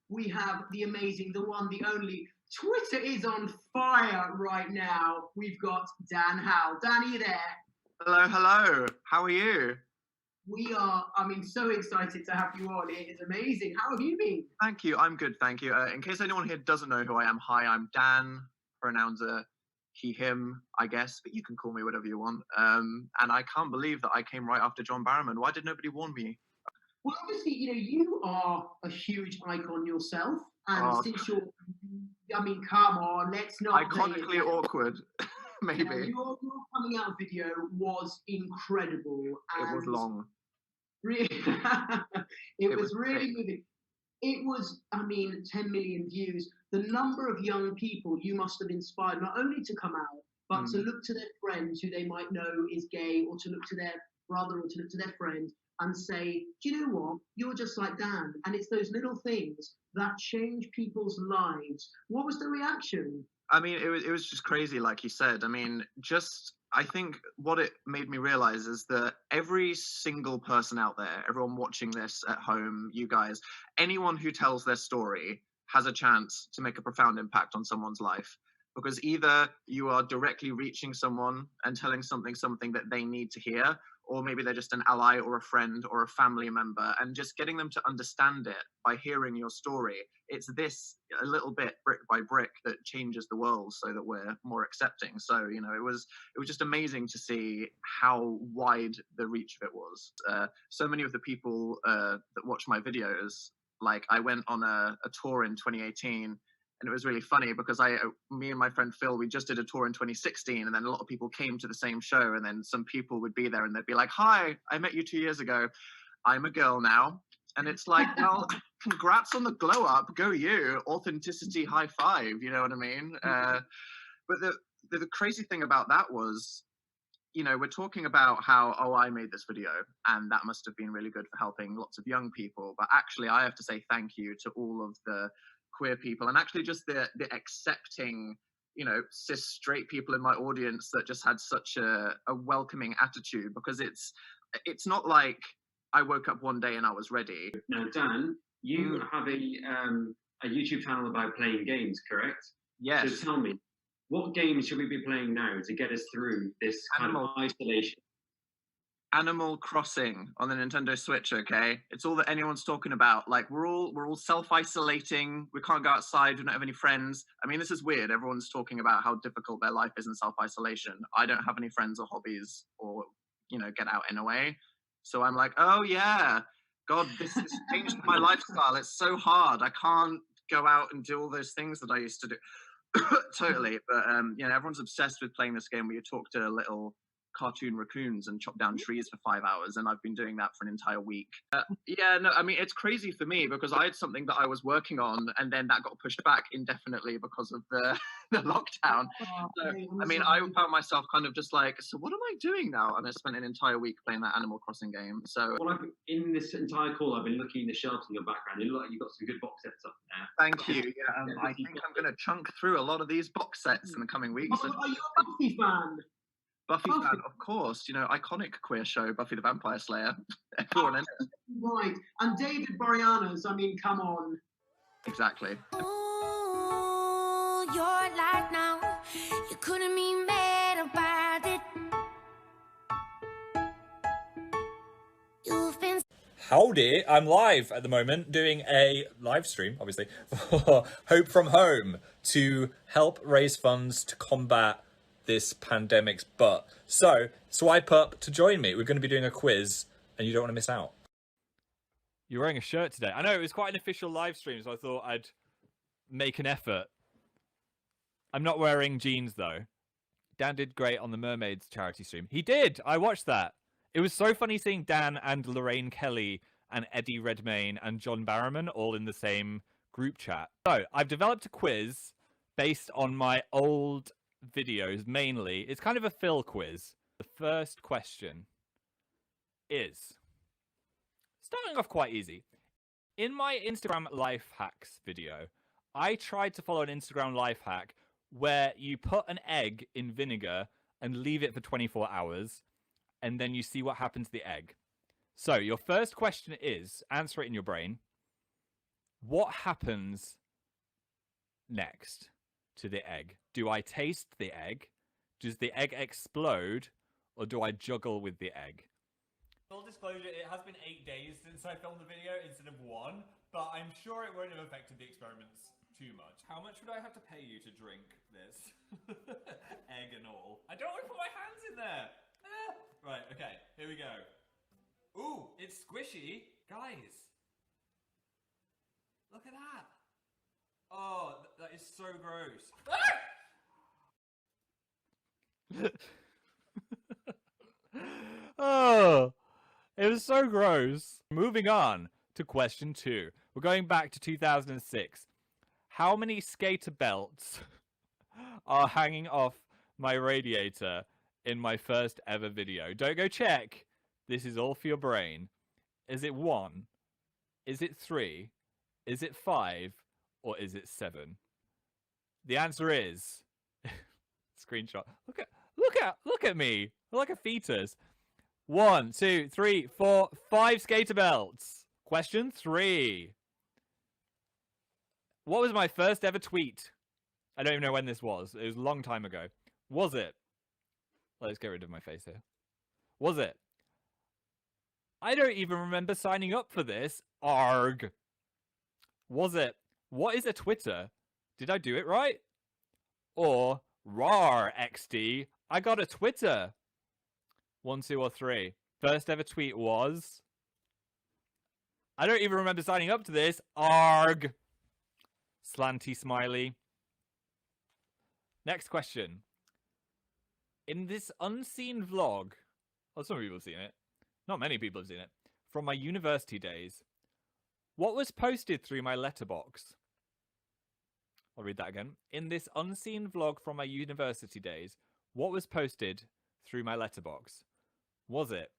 We have the amazing, the one, the only. Twitter is on fire right now. We've got Dan Howell. Dan, are you there? Hello, hello. How are you? We are, so excited to have you on. It is amazing. How have you been? Thank you. I'm good, thank you. In case anyone here doesn't know who I am, hi, I'm Dan. Pronouns are he, him, I guess, but you can call me whatever you want. And I can't believe that I came right after John Barrowman. Why did nobody warn me? Well, obviously, you are a huge icon yourself. And since you're, come on, let's not. Iconically awkward, maybe. Yeah, your coming out video was incredible. And it was long. Really, it was really moving. It was, 10 million views. The number of young people you must have inspired, not only to come out, but to look to their friends who they might know is gay, or to look to their brother, or to look to their friend and say, do you know what? You're just like Dan. And it's those little things that change people's lives. What was the reaction? It was just crazy, like you said. I think what it made me realize is that every single person out there, everyone watching this at home, you guys, anyone who tells their story has a chance to make a profound impact on someone's life. Because either you are directly reaching someone and telling something that they need to hear, or maybe they're just an ally or a friend or a family member, and just getting them to understand it by hearing your story. It's this a little bit brick by brick that changes the world so that we're more accepting. So, it was just amazing to see how wide the reach of it was. So many of the people that watch my videos, like I went on a tour in 2018, and it was really funny because me and my friend Phil, we just did a tour in 2016, and then a lot of people came to the same show, and then some people would be there and they'd be like, hi, I met you 2 years ago. I'm a girl now. And it's like, well, congrats on the glow up. Go you. Authenticity, high five. You know what I mean? But the crazy thing about that was, we're talking about how, I made this video and that must have been really good for helping lots of young people. But actually, I have to say thank you to all of the queer people, and actually just the accepting, cis straight people in my audience that just had such a welcoming attitude, because it's not like I woke up one day and I was ready. Now, Dan, you have a YouTube channel about playing games, correct? Yes. So tell me, what games should we be playing now to get us through this kind of isolation? Animal Crossing on the Nintendo Switch, okay? It's all that anyone's talking about. Like, we're all self-isolating. We can't go outside. We don't have any friends. This is weird. Everyone's talking about how difficult their life is in self-isolation. I don't have any friends or hobbies or, get out in a way. So I'm like, oh yeah, God, this has changed my lifestyle. It's so hard. I can't go out and do all those things that I used to do. Totally. But, everyone's obsessed with playing this game where you talk to little cartoon raccoons and chop down trees for 5 hours, and I've been doing that for an entire week. It's crazy for me because I had something that I was working on, and then that got pushed back indefinitely because of the lockdown. So, I found myself kind of just like, so what am I doing now? And I spent an entire week playing that Animal Crossing game. So in this entire call, I've been looking in the shelves in your background. You look like you've got some good box sets up there. Thank you. Yeah, I think I'm going to chunk through a lot of these box sets in the coming weeks. Are you a Buffy fan? Buffy fan, of course. Iconic queer show, Buffy the Vampire Slayer. Everyone in it. Right. And David Boreanaz, come on. Exactly. Ooh, your life now. You couldn't be mad about it. You've been... Howdy, I'm live at the moment doing a live stream, obviously, for Hope from Home to help raise funds to combat this pandemic's butt. So swipe up to join me. We're going to be doing a quiz and you don't want to miss out. You're wearing a shirt today. I know it was quite an official live stream, so I thought I'd make an effort. I'm not wearing jeans though. Dan did great on the Mermaids charity stream. He did! I watched that. It was so funny seeing Dan and Lorraine Kelly and Eddie Redmayne and John Barrowman all in the same group chat. So I've developed a quiz based on my old videos mainly. It's kind of a Phil quiz. The first question is, starting off quite easy. In my Instagram life hacks video, I tried to follow an Instagram life hack where you put an egg in vinegar and leave it for 24 hours, and then you see what happens to the egg. So your first question is, answer it in your brain. What happens next to the egg? Do I taste the egg? Does the egg explode? Or do I juggle with the egg? Full disclosure, it has been 8 days since I filmed the video instead of 1, but I'm sure it won't have affected the experiments too much. How much would I have to pay you to drink this? Egg and all. I don't want to put my hands in there. Right, okay, here we go. Ooh, it's squishy. Guys, look at that. Oh, that is so gross. Oh, it was so gross. Moving on to question 2. We're going back to 2006. How many skater belts are hanging off my radiator in my first ever video? Don't go check. This is all for your brain. Is it 1? Is it 3? Is it 5? Or is it 7? The answer is screenshot. Look at me. I'm like a fetus. 1, 2, 3, 4, 5 skater belts. Question 3. What was my first ever tweet? I don't even know when this was. It was a long time ago. Was it? Let's get rid of my face here. Was it? I don't even remember signing up for this. Arg. Was it? What is a Twitter? Did I do it right? Or rawr XD, I got a Twitter. 1, 2, or 3. First ever tweet was... I don't even remember signing up to this. Arg. Slanty smiley. Next question. In this unseen vlog... Well, some people have seen it. Not many people have seen it. From my university days. What was posted through my letterbox? I'll read that again. In this unseen vlog from my university days, what was posted through my letterbox? Was it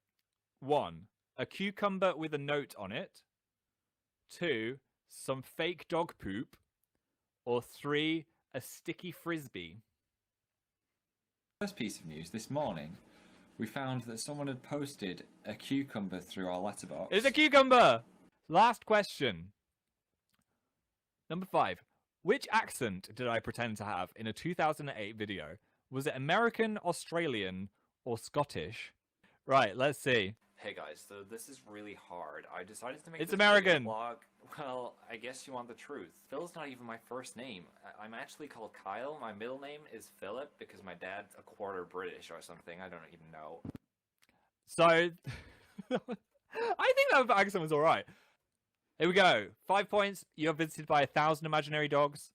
1, a cucumber with a note on it? 2, some fake dog poop? Or 3, a sticky frisbee? First piece of news this morning, we found that someone had posted a cucumber through our letterbox. It's a cucumber! Last question. Number 5. Which accent did I pretend to have in a 2008 video? Was it American, Australian, or Scottish? Right, let's see. Hey guys, so this is really hard. I decided to make It's this American. vlog. Well, I guess you want the truth. Phil's not even my first name. I'm actually called Kyle. My middle name is Philip because my dad's a quarter British or something. I don't even know. So, I think that accent was alright. Here we go. 5 points. You're visited by 1,000 imaginary dogs.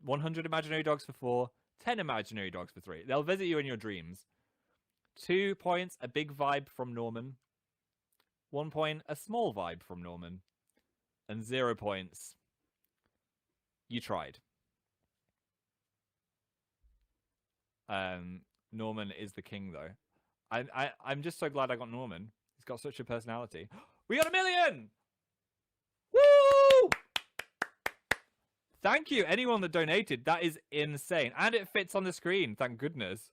100 imaginary dogs for 4. 10 imaginary dogs for 3. They'll visit you in your dreams. 2 points. A big vibe from Norman. 1 point. A small vibe from Norman. And 0 points. You tried. Norman is the king, though. I'm just so glad I got Norman. He's got such a personality. We got 1 million! Woo! Thank you, anyone that donated. That is insane. And it fits on the screen, thank goodness.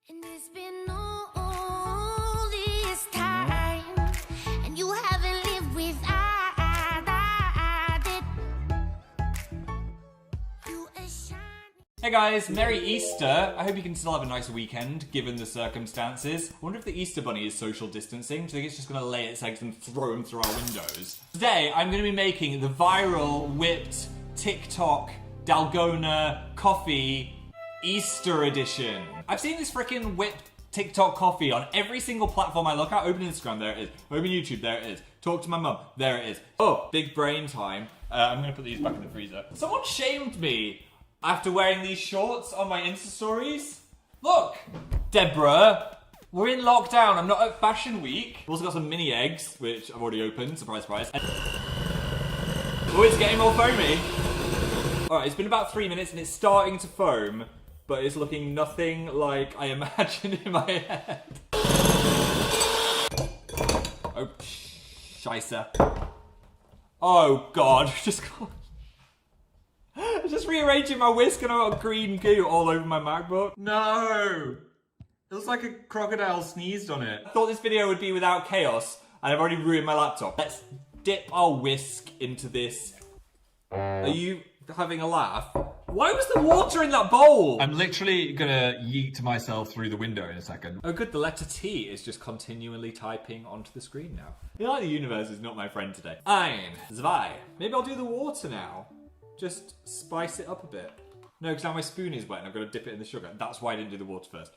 And it's been all this time, and you haven't lived without it. You a shiny... Hey guys, Merry Easter! I hope you can still have a nice weekend, given the circumstances. I wonder if the Easter Bunny is social distancing. Do you think it's just going to lay its eggs and throw them through our windows? Today, I'm going to be making the viral, whipped, TikTok, Dalgona, coffee, Easter edition. I've seen this freaking whipped TikTok coffee on every single platform I look at. Open Instagram, there it is. Open YouTube, there it is. Talk to my mum, there it is. Oh, big brain time. I'm going to put these back in the freezer. Someone shamed me after wearing these shorts on my Insta stories. Look, Deborah, we're in lockdown. I'm not at Fashion Week. I've also got some mini eggs, which I've already opened. Surprise, surprise. Oh, it's getting more foamy. Alright, it's been about 3 minutes and it's starting to foam, but it's looking nothing like I imagined in my head. Oh, scheisse. Oh god, just rearranging my whisk and I've got green goo all over my MacBook. No! It looks like a crocodile sneezed on it. I thought this video would be without chaos, and I've already ruined my laptop. Let's dip our whisk into this Are you having a laugh? Why was the water in that bowl? I'm literally gonna yeet myself through the window in a second. Oh good, the letter T is just continually typing onto the screen now. You know, like the universe is not my friend today. Ein, zwei. Maybe I'll do the water now. Just spice it up a bit. No, because now my spoon is wet and I've got to dip it in the sugar. That's why I didn't do the water first.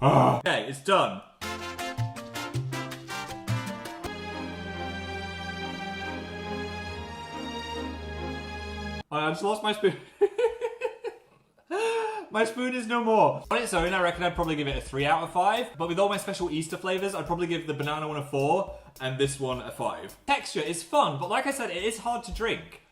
Okay, it's done. I just lost my spoon. My spoon is no more. On its own, I reckon I'd probably give it a 3 out of 5. But with all my special Easter flavours, I'd probably give the banana one a 4 and this one a 5. Texture is fun, but like I said, it is hard to drink.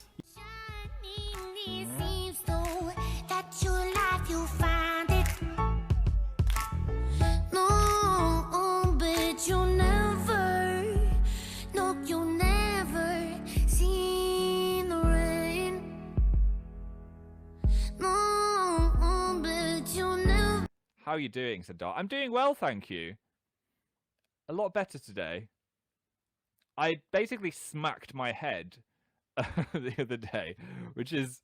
How are you doing, said Dart. I'm doing well, thank you. A lot better today. I basically smacked my head the other day, which is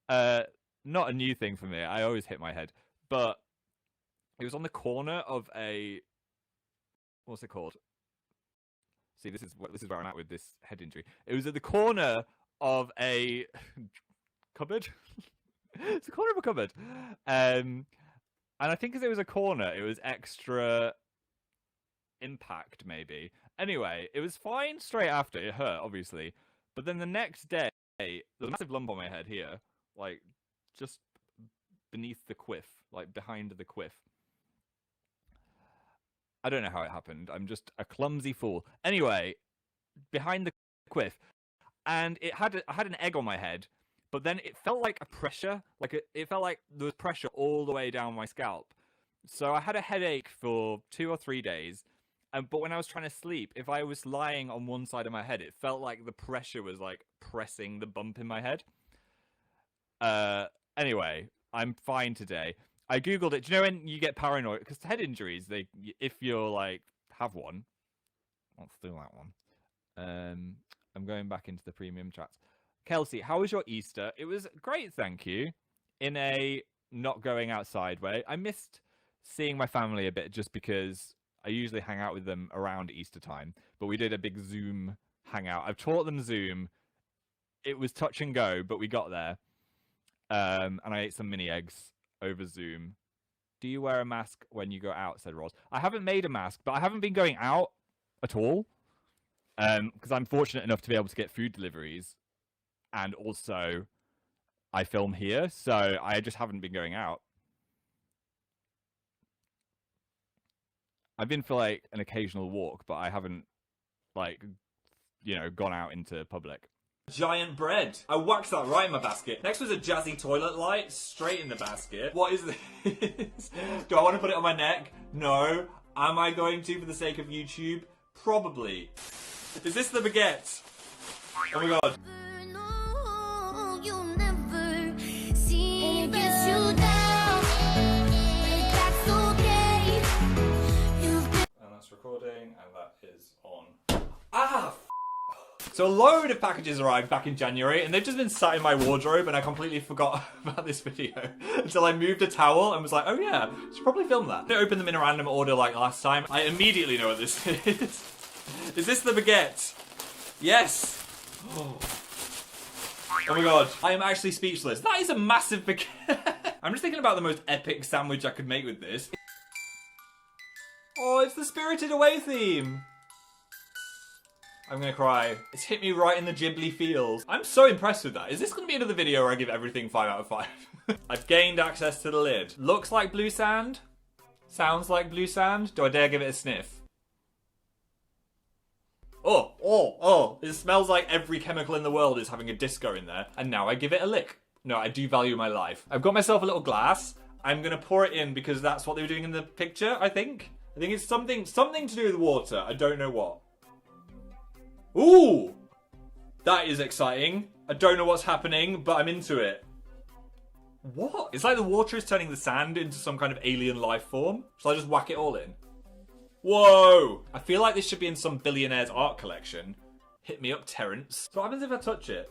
not a new thing for me. I always hit my head. But it was on the corner of a... What's it called? See, this is where I'm at with this head injury. It was at the corner of a cupboard. It's the corner of a cupboard. And I think because it was a corner, it was extra impact, maybe. Anyway, it was fine straight after. It hurt, obviously. But then the next day, there was a massive lump on my head here. Like, just beneath the quiff. Like, behind the quiff. I don't know how it happened. I'm just a clumsy fool. Anyway, behind the quiff. And I had an egg on my head. But then it felt like a pressure, it felt like there was pressure all the way down my scalp. So I had a headache for 2 or 3 days. But when I was trying to sleep, if I was lying on one side of my head, it felt like the pressure was like pressing the bump in my head. Anyway, I'm fine today. I googled it. Do you know when you get paranoid? Because head injuries, if you're like have one, let's do that one. I'm going back into the premium chats. Kelsey, how was your Easter? It was great, thank you. In a not going outside way. I missed seeing my family a bit just because I usually hang out with them around Easter time. But we did a big Zoom hangout. I've taught them Zoom. It was touch and go, but we got there. And I ate some mini eggs over Zoom. Do you wear a mask when you go out, said Ross. I haven't made a mask, but I haven't been going out at all. Because I'm fortunate enough to be able to get food deliveries. And also, I film here, so I just haven't been going out. I've been for, like, an occasional walk, but I haven't, like, you know, gone out into public. Giant bread. I whacked that right in my basket. Next was a jazzy toilet light, straight in the basket. What is this? Do I want to put it on my neck? No. Am I going to for the sake of YouTube? Probably. Is this the baguette? Oh my god. Recording, and that is on. So a load of packages arrived back in January, and they've just been sat in my wardrobe, and I completely forgot about this video until I moved a towel and was like, oh yeah, I should probably film that. I didn't open them in a random order like last time. I immediately know what this is. Is this the baguette? Yes. Oh my god, I am actually speechless. That is a massive baguette. I'm just thinking about the most epic sandwich I could make with this. Oh, it's the Spirited Away theme. I'm gonna cry. It's hit me right in the Ghibli feels. I'm so impressed with that. Is this gonna be another video where I give everything 5 out of 5? I've gained access to the lid. Looks like blue sand. Sounds like blue sand. Do I dare give it a sniff? Oh. It smells like every chemical in the world is having a disco in there. And now I give it a lick. No, I do value my life. I've got myself a little glass. I'm gonna pour it in because that's what they were doing in the picture, I think. I think it's something to do with water. I don't know what. Ooh! That is exciting. I don't know what's happening, but I'm into it. What? It's like the water is turning the sand into some kind of alien life form. Shall I just whack it all in? Whoa! I feel like this should be in some billionaire's art collection. Hit me up, Terrence. So what happens if I touch it?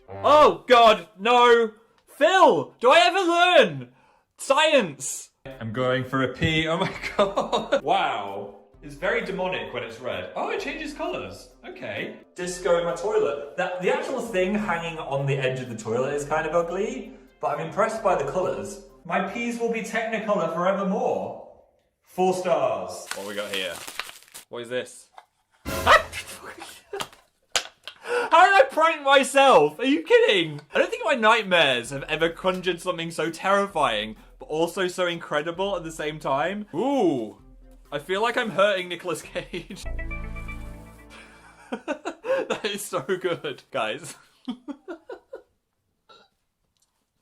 Oh, God, no! Phil, do I ever learn? Science! I'm going for a pee, oh my god. Wow. It's very demonic when it's red. Oh, it changes colours. Okay. Disco in my toilet. The actual thing hanging on the edge of the toilet is kind of ugly, but I'm impressed by the colours. My peas will be Technicolor forevermore. 4 stars. What we got here? What is this? How did I prank myself? Are you kidding? I don't think my nightmares have ever conjured something so terrifying, but also so incredible at the same time. Ooh. I feel like I'm hurting Nicolas Cage. That is so good, guys.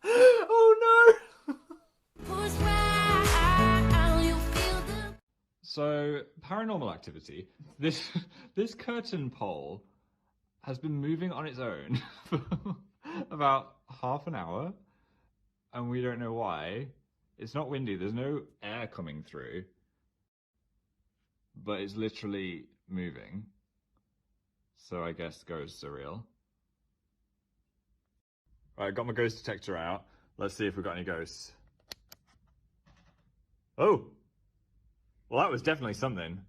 Oh no! So, paranormal activity. This curtain pole has been moving on its own for about half an hour, and we don't know why. It's not windy, there's no air coming through, but it's literally moving. So I guess ghosts are real. Right, got my ghost detector out. Let's see if we've got any ghosts. Oh! Well, that was definitely something.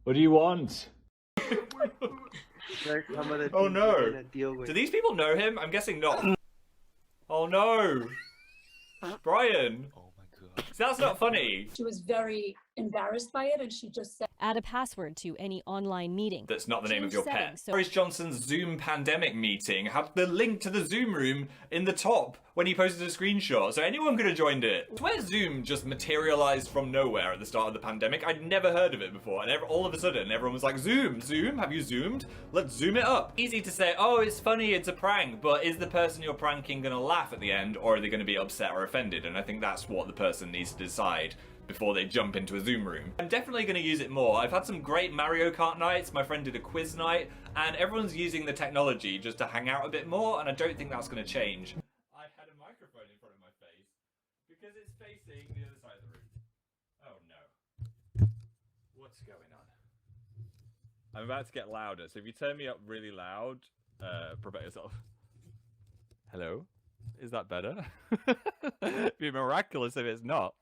What do you want? Oh no! Do these people know him? I'm guessing not. Oh no! Brian! Oh my god. That's not funny. She was very embarrassed by it and she just said, add a password to any online meeting. That's not the name of your pet. So Boris Johnson's Zoom pandemic meeting had the link to the Zoom room in the top when he posted a screenshot, so anyone could have joined it. I swear Zoom just materialized from nowhere at the start of the pandemic. I'd never heard of it before, and all of a sudden everyone was like, Zoom, have you zoomed? Let's zoom it up. Easy to say, oh, it's funny, it's a prank, but is the person you're pranking gonna laugh at the end, or are they gonna be upset or offended? And I think that's what the person needs to decide before they jump into a Zoom room. I'm definitely going to use it more. I've had some great Mario Kart nights, my friend did a quiz night, and everyone's using the technology just to hang out a bit more, and I don't think that's going to change. I had a microphone in front of my face because it's facing the other side of the room. Oh no. What's going on? I'm about to get louder, so if you turn me up really loud, prepare yourself. Hello? Is that better? It'd be miraculous if it's not.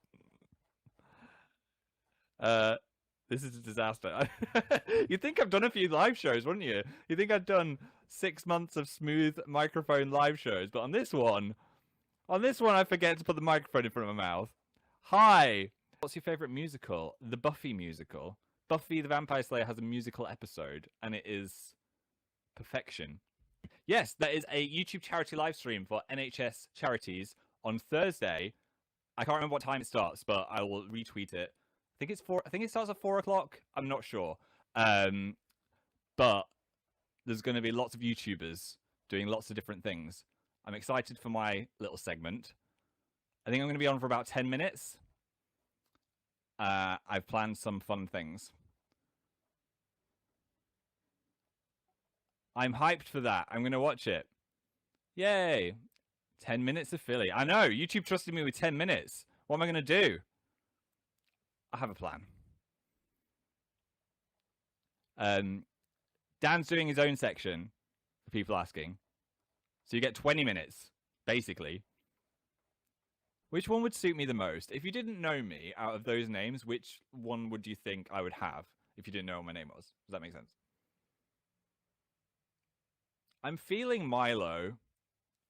This is a disaster. You'd think I've done a few live shows, wouldn't you? You'd think I'd done 6 months of smooth microphone live shows, but on this one I forget to put the microphone in front of my mouth. Hi! What's your favourite musical? The Buffy musical. Buffy the Vampire Slayer has a musical episode, and it is perfection. Yes, there is a YouTube charity live stream for NHS charities on Thursday. I can't remember what time it starts, but I will retweet it. I think it starts at 4 o'clock. I'm not sure. But there's going to be lots of YouTubers doing lots of different things. I'm excited for my little segment. I think I'm going to be on for about 10 minutes. I've planned some fun things. I'm hyped for that. I'm going to watch it. Yay. 10 minutes of Philly. I know. YouTube trusted me with 10 minutes. What am I going to do? I have a plan. Dan's doing his own section for people asking. So you get 20 minutes, basically. Which one would suit me the most? If you didn't know me out of those names, which one would you think I would have if you didn't know what my name was? Does that make sense? I'm feeling Milo.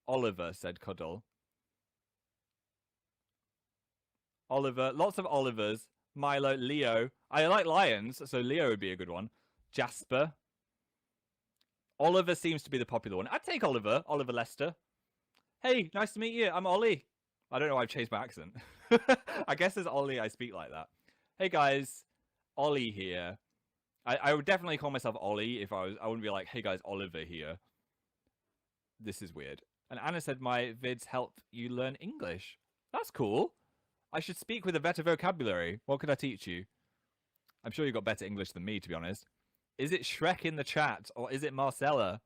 Oliver, said Cuddle. Oliver, lots of Olivers. Milo, Leo. I like lions, so Leo would be a good one. Jasper. Oliver seems to be the popular one. I'd take Oliver. Oliver Lester. Hey, nice to meet you. I'm Ollie. I don't know why I've changed my accent. I guess as Ollie I speak like that. Hey guys, Ollie here. I would definitely call myself Ollie if I wouldn't be like, hey guys, Oliver here. This is weird. And Anna said my vids help you learn English. That's cool. I should speak with a better vocabulary. What could I teach you? I'm sure you've got better English than me, to be honest. Is it Shrek in the chat, or is it Marcella?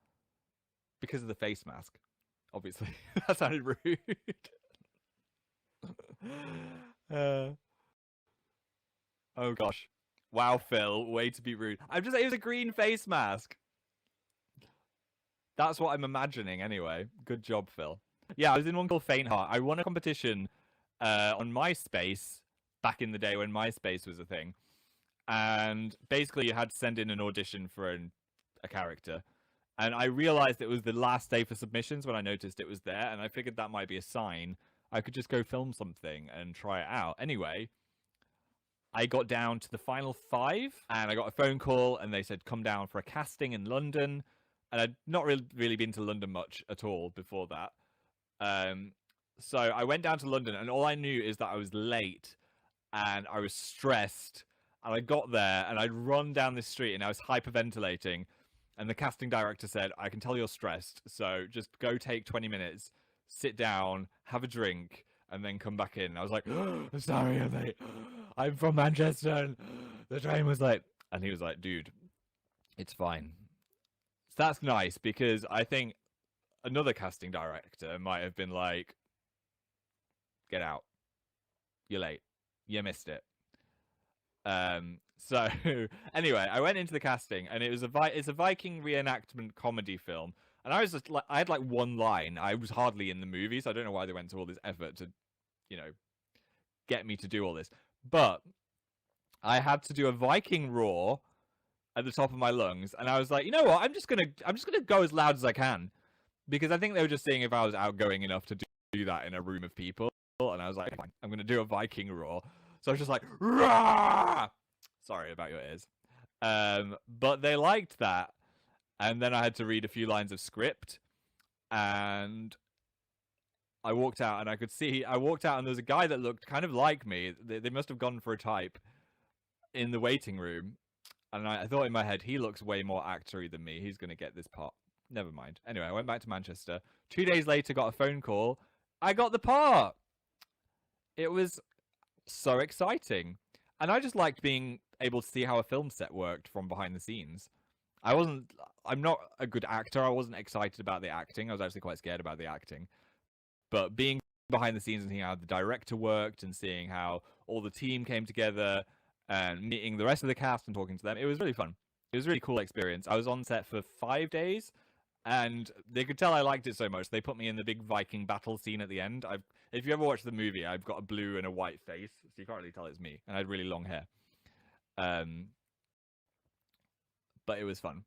Because of the face mask, obviously. That sounded rude. Oh gosh. Wow, Phil, way to be rude. It was a green face mask. That's what I'm imagining anyway. Good job, Phil. Yeah, I was in one called Faint Heart. I won a competition on MySpace back in the day when MySpace was a thing. And basically you had to send in an audition for a character. And I realized it was the last day for submissions when I noticed it was there. And I figured that might be a sign. I could just go film something and try it out. Anyway, I got down to the final 5 and I got a phone call and they said, come down for a casting in London. And I'd not really been to London much at all before that. So I went down to London and all I knew is that I was late and I was stressed. And I got there and I'd run down this street and I was hyperventilating. And the casting director said, I can tell you're stressed, so just go take 20 minutes, sit down, have a drink, and then come back in. And I was like, oh, I'm sorry, I'm late. I'm from Manchester, and the train was late. And he was like, dude, it's fine. So that's nice, because I think another casting director might have been like, get out. You're late. You missed it. So anyway, I went into the casting and it's a Viking reenactment comedy film. And I was just like, I had like one line. I was hardly in the movie, so I don't know why they went to all this effort to, you know, get me to do all this. But I had to do a Viking roar at the top of my lungs, and I was like, you know what? I'm just gonna go as loud as I can, because I think they were just seeing if I was outgoing enough to do that in a room of people. And I was like, fine, I'm gonna do a Viking roar. So I was just like, rah! Sorry about your ears. But they liked that. And then I had to read a few lines of script. And I walked out and I walked out and there was a guy that looked kind of like me. They must have gone for a type in the waiting room. And I thought in my head, he looks way more actory than me. He's going to get this part. Never mind. Anyway, I went back to Manchester. 2 days later, got a phone call. I got the part. It was so exciting. And I just liked being able to see how a film set worked from behind the scenes. I'm not a good actor. I wasn't excited about the acting. I was actually quite scared about the acting. But being behind the scenes and seeing how the director worked and seeing how all the team came together and meeting the rest of the cast and talking to them, it was really fun. It was a really cool experience. I was on set for 5 days and they could tell I liked it so much. They put me in the big Viking battle scene at the end. If you ever watch the movie, I've got a blue and a white face, so you can't really tell it's me. And I had really long hair. But it was fun.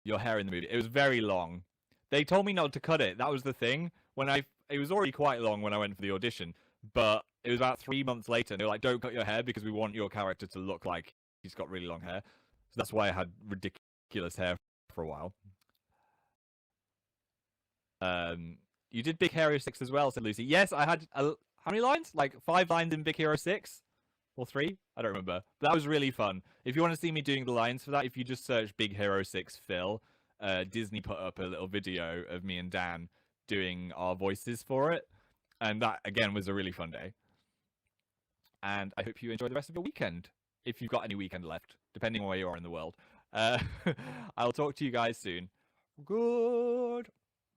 Your hair in the movie. It was very long. They told me not to cut it. That was the thing. It was already quite long when I went for the audition. But it was about 3 months later. And they were like, don't cut your hair because we want your character to look like he's got really long hair. So that's why I had ridiculous hair for a while. You did Big Hero 6 as well, said Lucy. Yes, I had... how many lines? Like 5 lines in Big Hero 6? Or 3? I don't remember. But that was really fun. If you want to see me doing the lines for that, if you just search Big Hero 6 Phil, Disney put up a little video of me and Dan doing our voices for it. And that, again, was a really fun day. And I hope you enjoy the rest of your weekend. If you've got any weekend left, depending on where you are in the world. I'll talk to you guys soon. Good.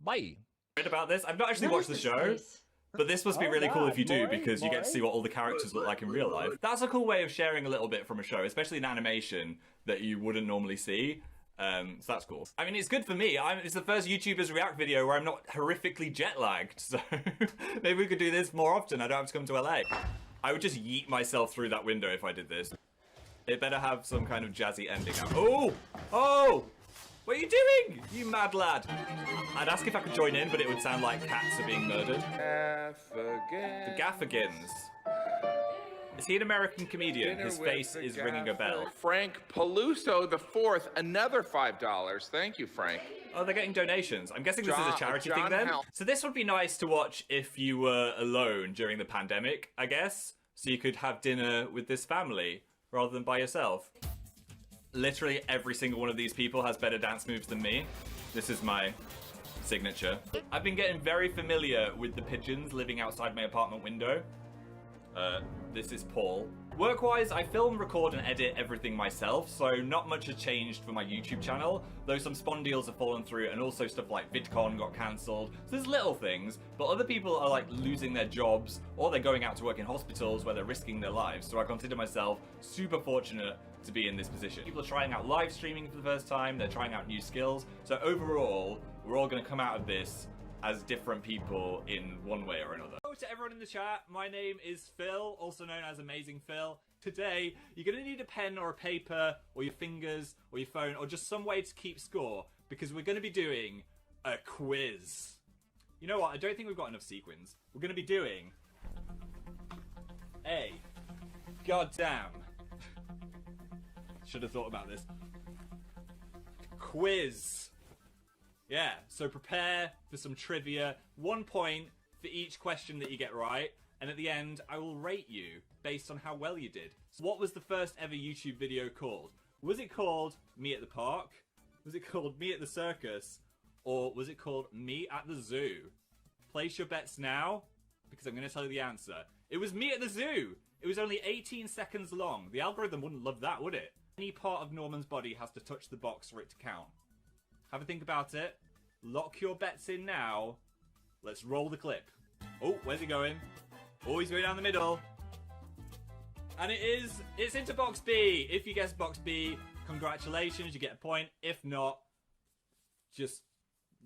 Bye. About this, I've not actually watched the show. But this must be really cool if you do, because you get to see what all the characters look like in real life. That's a cool way of sharing a little bit from a show, especially in animation that you wouldn't normally see. So that's cool. I mean, it's good for me. It's the first YouTubers React video where I'm not horrifically jet lagged. So maybe we could do this more often. I don't have to come to LA. I would just yeet myself through that window if I did this. It better have some kind of jazzy ending. Oh! Oh! What are you doing, you mad lad? I'd ask if I could join in, but it would sound like cats are being murdered. The Gaffigans. Is he an American comedian? His face is ringing a bell. Frank Peluso the Fourth, another $5. Thank you, Frank. Oh, they're getting donations. I'm guessing this is a charity thing then? So this would be nice to watch if you were alone during the pandemic, I guess. So you could have dinner with this family rather than by yourself. Literally every single one of these people has better dance moves than me. This is my signature. I've been getting very familiar with the pigeons living outside my apartment window. This is Paul. Work-wise, I film, record, and edit everything myself, so not much has changed for my YouTube channel, though some spawn deals have fallen through, and also stuff like VidCon got cancelled. So there's little things, but other people are like losing their jobs, or they're going out to work in hospitals where they're risking their lives, so I consider myself super fortunate to be in this position. People are trying out live streaming for the first time, they're trying out new skills. So overall, we're all going to come out of this as different people in one way or another. Hello to everyone in the chat, my name is Phil, also known as AmazingPhil. Today, you're going to need a pen or a paper, or your fingers, or your phone, or just some way to keep score, because we're going to be doing a quiz. You know what, I don't think we've got enough sequins. We're going to be doing a goddamn, should have thought about this, quiz. Yeah, so prepare for some trivia. 1 point for each question that you get right, and at the end I will rate you based on how well you did. So what was the first ever YouTube video called? Was it called Me at the Park? Was it called Me at the Circus? Or was it called Me at the Zoo? Place your bets now, because I'm going to tell you the answer. It was Me at the Zoo! It was only 18 seconds long. The algorithm wouldn't love that, would it? Any part of Norman's body has to touch the box for it to count. Have a think about it. Lock your bets in now. Let's roll the clip. Oh, where's he going? Oh, he's going down the middle. And it's into box B. If you guess box B, congratulations, you get a point. If not, just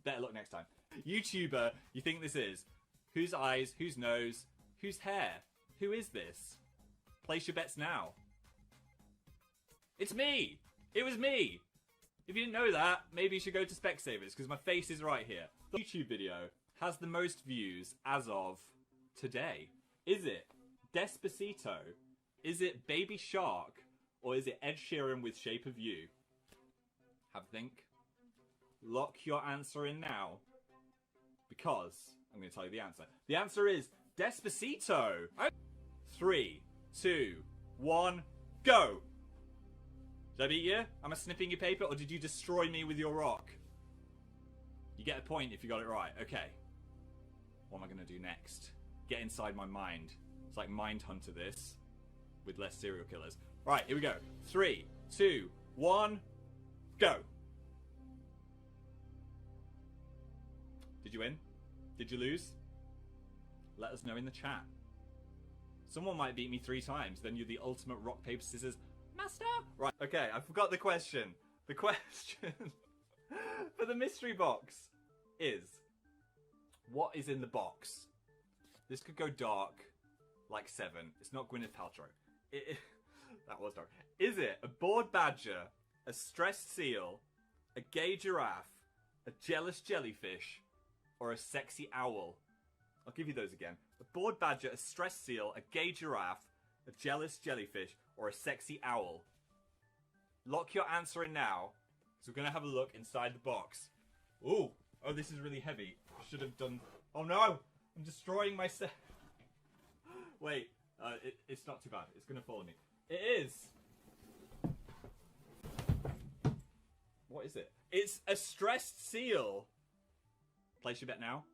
better luck next time. YouTuber, you think this is? Whose eyes, whose nose, whose hair? Who is this? Place your bets now. It's me! It was me! If you didn't know that, maybe you should go to Specsavers, because my face is right here. The YouTube video has the most views as of today. Is it Despacito? Is it Baby Shark? Or is it Ed Sheeran with Shape of You? Have a think. Lock your answer in now, because I'm going to tell you the answer. The answer is Despacito! 3, 2, 1, go! Did I beat you? Am I snipping your paper, or did you destroy me with your rock? You get a point if you got it right. Okay. What am I going to do next? Get inside my mind. It's like Mind Hunter this, with less serial killers. Right, here we go. 3, 2, 1, go! Did you win? Did you lose? Let us know in the chat. Someone might beat me 3 times, then you're the ultimate rock, paper, scissors master. Right, okay, I forgot the question. The question for the mystery box is, what is in the box? This could go dark, like 7. It's not Gwyneth Paltrow. That was dark. Is it a bored badger, a stressed seal, a gay giraffe, a jealous jellyfish, or a sexy owl? I'll give you those again. A bored badger, a stressed seal, a gay giraffe, a jealous jellyfish, or a sexy owl. Lock your answer in now, so we're going to have a look inside the box. Ooh, oh, this is really heavy. Should have done... Oh no! I'm destroying myself. Wait, it's not too bad. It's going to fall on me. It is. What is it? It's a stressed seal. Place your bet now.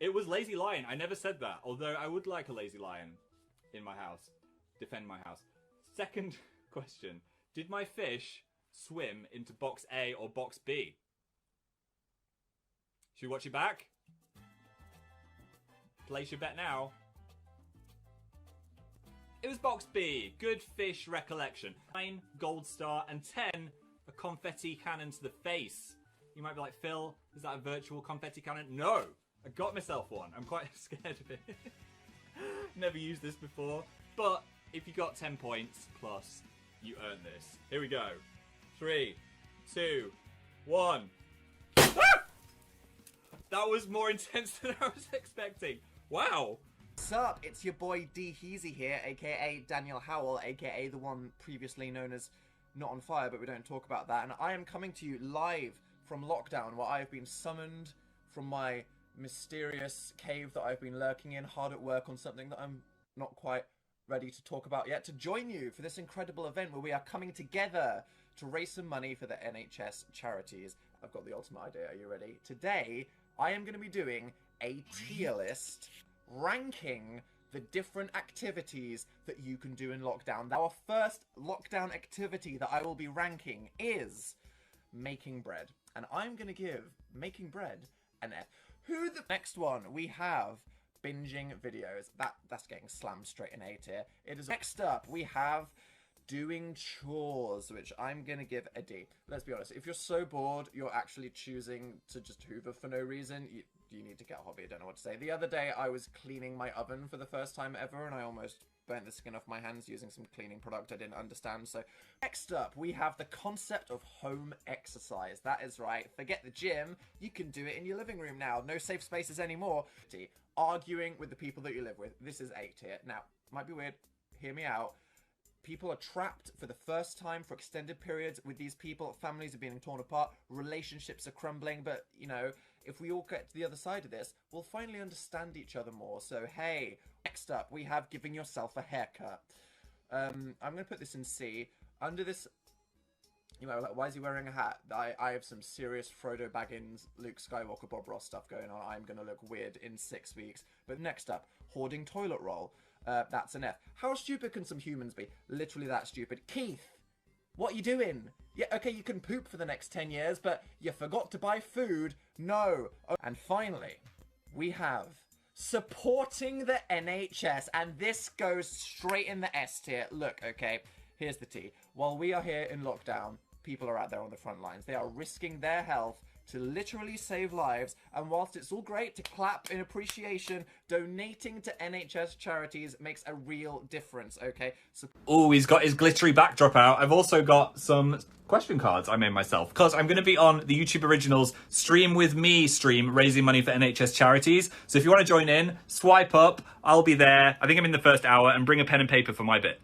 It was lazy lion. I never said that. Although I would like a lazy lion in my house. Defend my house. Second question. Did my fish swim into box A or box B? Should we watch it back? Place your bet now. It was box B. Good fish recollection. 9 gold star and 10 a confetti cannon to the face. You might be like, Phil, is that a virtual confetti cannon? No! I got myself one. I'm quite scared of it. Never used this before. But if you got 10 points plus, you earn this. Here we go. 3, 2, 1. Ah! That was more intense than I was expecting. Wow. What's up? It's your boy D Heezy here, aka Daniel Howell, aka the one previously known as Not on Fire, but we don't talk about that. And I am coming to you live from lockdown, where I have been summoned from my mysterious cave that I've been lurking in, hard at work on something that I'm not quite ready to talk about yet, to join you for this incredible event where we are coming together to raise some money for the NHS charities. I've got the ultimate idea. Are you ready? Today, I am going to be doing a tier list ranking the different activities that you can do in lockdown. Our first lockdown activity that I will be ranking is making bread. And I'm going to give making bread an F. Next one, we have binging videos. That's getting slammed straight in A tier. It is. Next up, we have doing chores, which I'm gonna give a D. Let's be honest, if you're so bored you're actually choosing to just hoover for no reason, you need to get a hobby. I don't know what to say. The other day I was cleaning my oven for the first time ever and I almost burnt the skin off my hands using some cleaning product I didn't understand. So next up we have the concept of home exercise. That is right, forget the gym, you can do it in your living room now. No safe spaces anymore. Arguing with the people that you live with. This is A tier. Now, might be weird, hear me out. People are trapped for the first time for extended periods with these people. Families are being torn apart. Relationships are crumbling. But, you know, if we all get to the other side of this, we'll finally understand each other more. So, hey, next up, we have giving yourself a haircut. I'm going to put this in C. Under this, you know, like, why is he wearing a hat? I have some serious Frodo Baggins, Luke Skywalker, Bob Ross stuff going on. I'm going to look weird in 6 weeks. But next up, hoarding toilet roll. That's an F. How stupid can some humans be? Literally that stupid. Keith, what are you doing? Yeah, okay, you can poop for the next 10 years, but you forgot to buy food. No. Oh. And finally, we have supporting the NHS, and this goes straight in the S tier. Look, okay, here's the T. While we are here in lockdown, people are out there on the front lines. They are risking their health to literally save lives, and whilst it's all great to clap in appreciation, donating to NHS charities makes a real difference, okay? So oh, he's got his glittery backdrop out. I've also got some question cards I made myself, because I'm going to be on the YouTube Originals Stream With Me stream, raising money for NHS charities. So if you want to join in, swipe up, I'll be there. I think I'm in the first hour, and bring a pen and paper for my bit.